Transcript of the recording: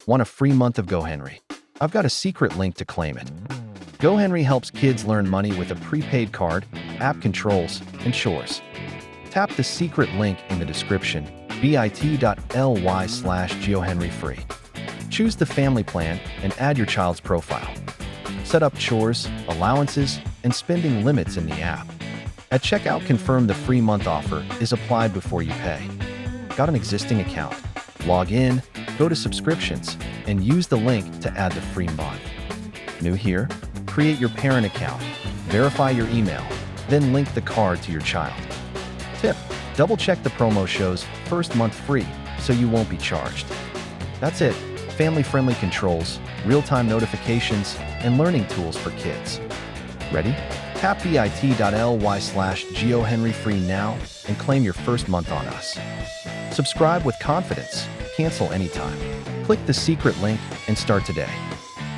Want a free month of GoHenry? I've got a secret link to claim it. GoHenry helps kids learn money with a prepaid card, app controls, and chores. Tap the secret link in the description, bit.ly/GoHenryFree. Choose the family plan and add your child's profile. Set up chores, allowances, and spending limits in the app. At checkout, confirm the free month offer is applied before you pay. Got an existing account? Log in, go to subscriptions, and use the link to add the free month. New here? Create your parent account, verify your email, then link the card to your child. Tip: double-check the promo shows first month free so you won't be charged. That's it. Family-friendly controls, real-time notifications, and learning tools for kids. Ready? Tap bit.ly/GoHenryFree now and claim your first month on us. Subscribe with confidence. Cancel anytime. Click the secret link and start today.